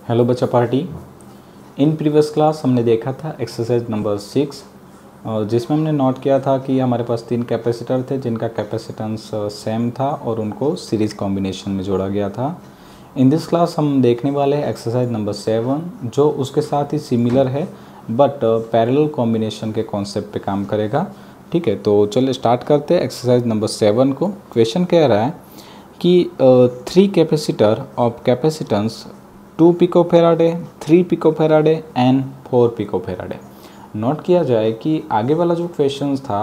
Hello बच्चा party. In previous class हमने देखा था एक्सरसाइज नंबर 6 और जिसमें हमने नोट किया था कि हमारे पास 3 कैपेसिटर थे जिनका कैपेसिटेंस सेम था और उनको सीरीज़ कॉम्बिनेशन में जोड़ा गया था। इन दिस क्लास हम देखने वाले हैं एक्सरसाइज नंबर 7 जो उसके साथ ही सिमिलर है बट पैरेलल कॉम्बिनेशन के कॉन्सेप्ट पे काम करेगा। ठीक है, तो चलिए स्टार्ट करते हैं एक्सरसाइज नंबर 7 को। क्वेश्चन कह रहा है कि 3 capacitor of capacitance 2 picofarad, 3 picofarad and 4 picofarad. नोट किया जाए कि आगे वाला जो क्वेश्चन था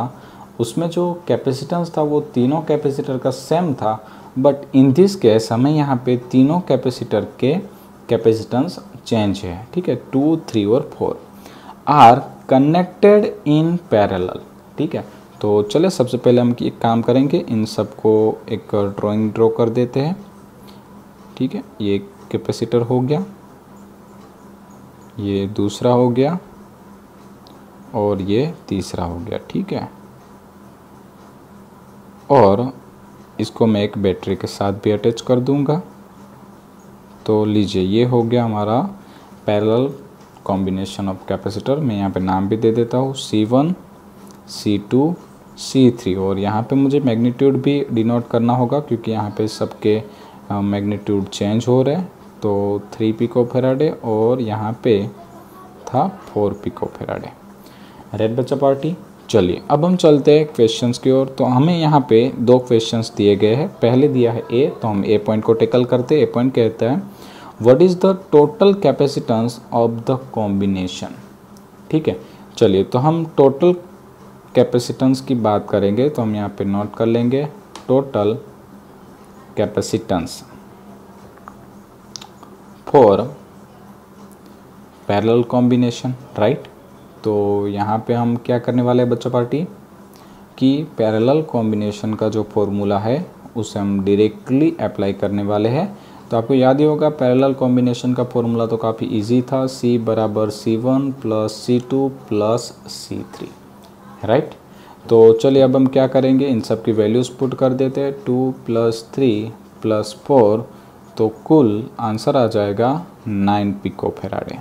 उसमें जो कैपेसिटेंस था वो तीनों कैपेसिटर का सेम था, बट इन दिस केस हमें यहाँ पे तीनों कैपेसिटर के कैपेसिटेंस चेंज है। ठीक है, 2, 3 और 4 आर कनेक्टेड इन पैरेलल। ठीक है, तो चले सबसे पहले हम एक काम करेंगे, इन सबको एक ड्राइंग ड्रॉ कर देते हैं। ठीक है, ये कैपेसिटर हो गया, ये दूसरा हो गया और ये तीसरा हो गया। ठीक है, और इसको मैं एक बैटरी के साथ भी अटैच कर दूंगा। तो लीजिए ये हो गया हमारा पैरेलल कॉम्बिनेशन ऑफ कैपेसिटर। मैं यहाँ पे नाम भी दे देता हूँ C1, C2, C3 और यहाँ पे मुझे मैग्नीट्यूड भी डिनोट करना होगा क्योंकि यहाँ पे सबके मैग्नीट्यूड चेंज हो रहे हैं। तो 3 पिकोफेराडे और यहाँ पे था 4 पिकोफेराडे। रेड बच्चा पार्टी। चलिए अब हम चलते हैं क्वेश्चंस की ओर। तो हमें यहाँ पे 2 क्वेश्चंस दिए गए हैं। पहले दिया है ए, तो हम ए पॉइंट को टेकल करते हैं। ए पॉइंट कहता है what is the total capacitance of the combination. ठीक है, चलिए तो हम टोटल कैपेसिटेंस की बात करेंगे तो हम यहाँ पे नोट कर लेंगे total capacitance for parallel combination. Right, तो यहाँ पे हम क्या करने वाले हैं बच्चा पार्टी कि पैरेलल कॉम्बिनेशन का जो फॉर्मूला है उसे हम डायरेक्टली अप्लाई करने वाले हैं। तो आपको याद ही होगा पैरेलल कॉम्बिनेशन का फॉर्मूला तो काफ़ी इजी था, C बराबर C1 plus C2 plus C3। Right, तो चलिए अब हम क्या करेंगे, इन सब की वैल्यूज़ पुट कर देते हैं। 2 प्लस 3 प्लस 4, तो कुल आंसर आ जाएगा 9 पिकोफेराडे।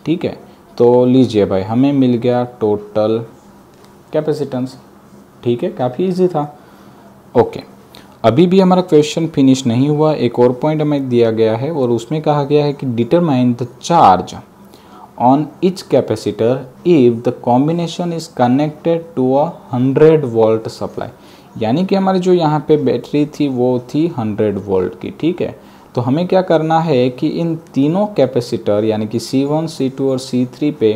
ठीक है, तो लीजिए भाई हमें मिल गया टोटल कैपेसिटेंस। ठीक है, काफ़ी इजी था। ओके, अभी भी हमारा क्वेश्चन फिनिश नहीं हुआ। एक और पॉइंट हमें दिया गया है और उसमें कहा गया है कि determine the charge on each capacitor if the combination is connected to a 100 volt supply. यानी कि हमारी जो यहाँ पे बैटरी थी वो थी 100 वोल्ट की। ठीक है, तो हमें क्या करना है कि इन तीनों कैपेसिटर यानी कि C1, C2 और C3 पे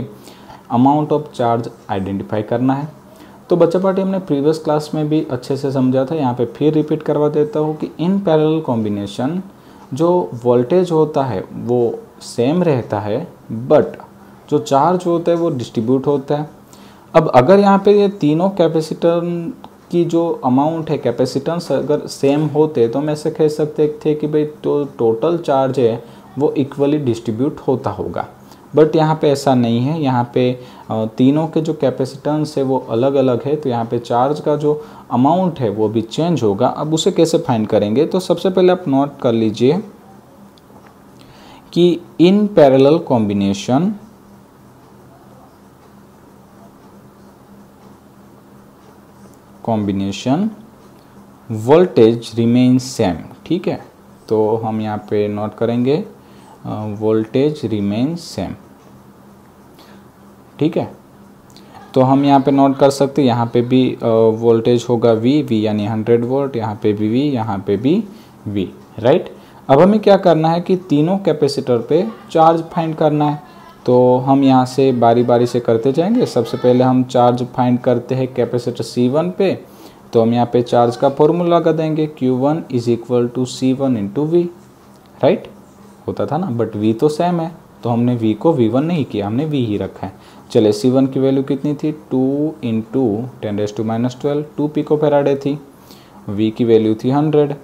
अमाउंट ऑफ चार्ज आइडेंटिफाई करना है। तो बच्चा पार्टी हमने प्रीवियस क्लास में भी अच्छे से समझा था, यहाँ पे फिर रिपीट करवा देता हूँ कि इन पैरेलल कॉम्बिनेशन जो वोल्टेज होता है वो सेम रहता है बट जो चार्ज होता है वो डिस्ट्रीब्यूट होता है। अब अगर यहाँ पे ये तीनों कैपेसिटर की जो अमाउंट है कैपेसिटेंस अगर सेम होते तो हम ऐसे कह सकते थे कि भाई तो टोटल चार्ज है वो इक्वली डिस्ट्रीब्यूट होता होगा, बट यहाँ पे ऐसा नहीं है। यहाँ पे तीनों के जो कैपेसिटेंस है वो अलग अलग है, तो यहाँ पे चार्ज का जो अमाउंट है वो भी चेंज होगा। अब उसे कैसे फाइंड करेंगे, तो सबसे पहले आप नोट कर लीजिए कि in parallel combination voltage remains same. ठीक है, तो हम यहाँ पे नोट करेंगे वोल्टेज रिमेन्स सेम। ठीक है, तो हम यहाँ पे नोट कर सकते हैं यहाँ पे भी वोल्टेज होगा V यानी 100 वोल्ट, यहाँ पे भी V, यहाँ पे भी V। राइट, अब हमें क्या करना है कि तीनों कैपेसिटर पे चार्ज फाइंड करना है। तो हम यहाँ से बारी बारी से करते जाएंगे। सबसे पहले हम चार्ज फाइंड करते हैं कैपेसिटर C1 पे, तो हम यहाँ पे चार्ज का फॉर्मूला लगा देंगे Q1 is equal to C1 into V। Right, होता था ना, बट V तो सेम है तो हमने V को V1 नहीं किया, हमने V ही रखा है। चले C1 की वैल्यू कितनी थी, 2 इंटू 10⁻12 2 पिकोफेराडे थी। V की वैल्यू थी 100,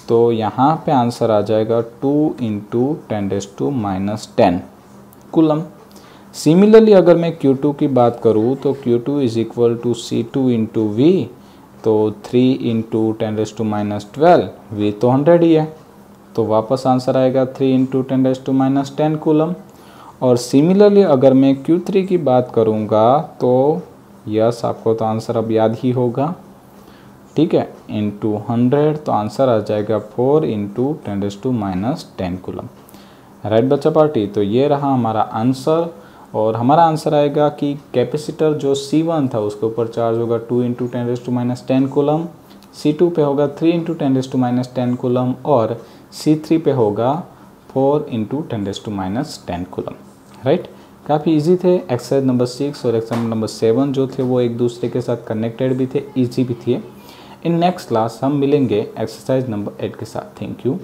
तो यहाँ पे आंसर आ जाएगा 2 इंटू 10⁻10 कूलम। सिमिलरली अगर मैं Q2 की बात करूँ तो Q2 is equal to C2 into V, तो 3 इंटू 10⁻12 V तो 100 ही है, तो वापस आंसर आएगा 3 इंटू 10⁻⁻10 कूलम। और सिमिलरली अगर मैं Q3 की बात करूँगा तो यस, आपको तो आंसर अब याद ही होगा, ठीक है, इंटू 100, तो आंसर आ जाएगा 4 इंटू 10⁻10 कूलम। राइट बच्चा पार्टी, तो ये रहा हमारा आंसर। और हमारा आंसर आएगा कि कैपेसिटर जो C1 था उसके ऊपर चार्ज होगा 2 इंटू 10⁻10 कूलम, C2 पे होगा 3 इंटू 10⁻10 कूलम और C3 पे होगा 4 इंटू 10⁻10 कूलम। राइट, काफ़ी इजी थे। एक्सरसाइज नंबर 6 और एक्सरसाइज नंबर 7 जो थे वो एक दूसरे के साथ कनेक्टेड भी थे, इजी भी थे। इन नेक्स्ट क्लास हम मिलेंगे एक्सरसाइज नंबर 8 के साथ। Thank you.